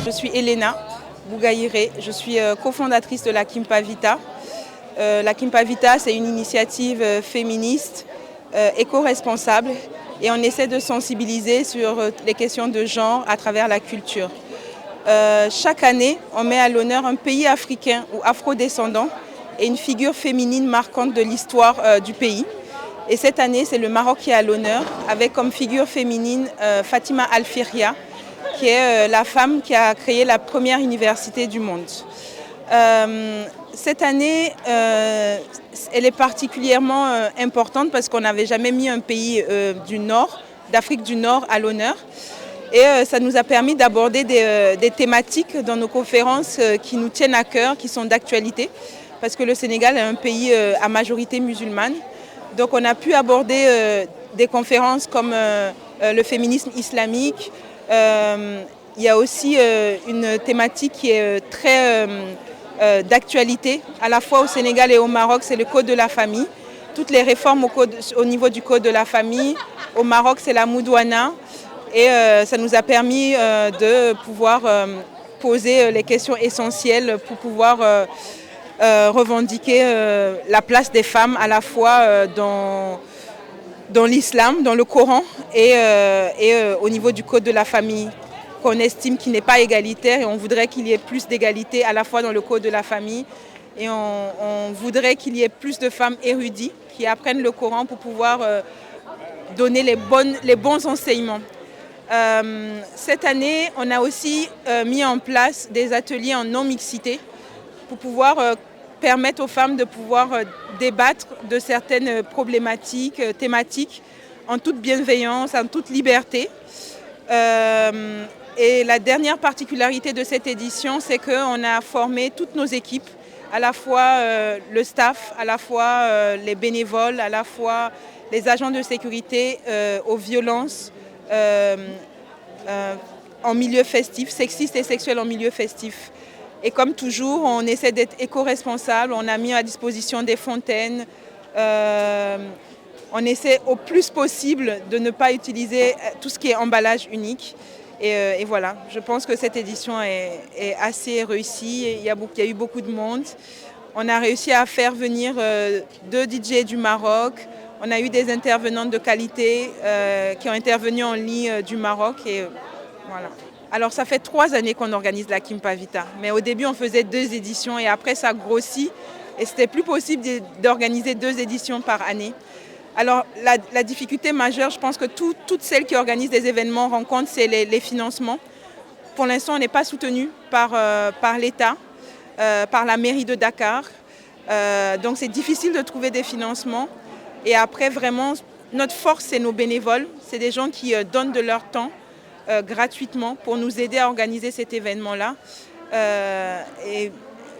Je suis Elena Bougaïré, je suis cofondatrice de la Kimpa Vita. La Kimpa Vita, c'est une initiative féministe, éco-responsable, et on essaie de sensibiliser sur les questions de genre à travers la culture. Chaque année, on met à l'honneur un pays africain ou afrodescendant et une figure féminine marquante de l'histoire du pays. Et cette année, c'est le Maroc qui est à l'honneur, avec comme figure féminine Fatima Al-Firia, qui est la femme qui a créé la première université du monde. Cette année, elle est particulièrement importante parce qu'on n'avait jamais mis un pays du Nord, d'Afrique du Nord à l'honneur. Et ça nous a permis d'aborder des thématiques dans nos conférences qui nous tiennent à cœur, qui sont d'actualité, parce que le Sénégal est un pays à majorité musulmane. Donc on a pu aborder des conférences comme le féminisme islamique. Il y a aussi une thématique qui est très d'actualité, à la fois au Sénégal et au Maroc, c'est le Code de la famille. Toutes les réformes au niveau du Code de la famille. Au Maroc, c'est la Moudouana. Et ça nous a permis de pouvoir poser les questions essentielles pour pouvoir revendiquer la place des femmes à la fois dans l'islam, dans le Coran et au niveau du Code de la famille qu'on estime qu'il n'est pas égalitaire et on voudrait qu'il y ait plus d'égalité à la fois dans le Code de la famille et on voudrait qu'il y ait plus de femmes érudites qui apprennent le Coran pour pouvoir donner les bons enseignements. Cette année, on a aussi mis en place des ateliers en non-mixité pour pouvoir permettre aux femmes de pouvoir débattre de certaines problématiques, thématiques, en toute bienveillance, en toute liberté. Et la dernière particularité de cette édition, c'est qu'on a formé toutes nos équipes, à la fois le staff, à la fois les bénévoles, à la fois les agents de sécurité aux violences en milieu festif, sexistes et sexuels en milieu festif. Et comme toujours, on essaie d'être éco-responsable, on a mis à disposition des fontaines, on essaie au plus possible de ne pas utiliser tout ce qui est emballage unique. Et voilà, je pense que cette édition est assez réussie, il y a eu beaucoup de monde. On a réussi à faire venir 2 DJ du Maroc. On a eu des intervenantes de qualité qui ont intervenu en ligne du Maroc. Et voilà. Alors ça fait 3 années qu'on organise la Kimpa Vita. Mais au début, on faisait 2 éditions et après, ça grossit. Et c'était plus possible d'organiser 2 éditions par année. Alors la difficulté majeure, je pense que toutes celles qui organisent des événements rencontrent, c'est les financements. Pour l'instant, on n'est pas soutenu par l'État, par la mairie de Dakar. Donc c'est difficile de trouver des financements. Et après, vraiment, notre force, c'est nos bénévoles. C'est des gens qui donnent de leur temps gratuitement pour nous aider à organiser cet événement-là. Et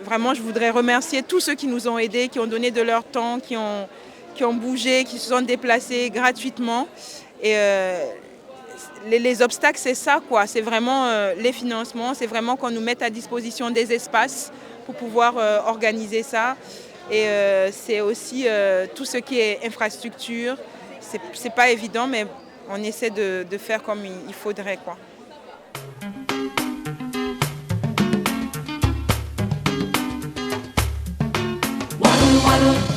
vraiment, je voudrais remercier tous ceux qui nous ont aidés, qui ont donné de leur temps, qui ont bougé, qui se sont déplacés gratuitement. Et les obstacles, c'est ça, quoi. C'est vraiment les financements, c'est vraiment qu'on nous mette à disposition des espaces pour pouvoir organiser ça. Et c'est aussi tout ce qui est infrastructure. C'est pas évident, mais on essaie de faire comme il faudrait, quoi.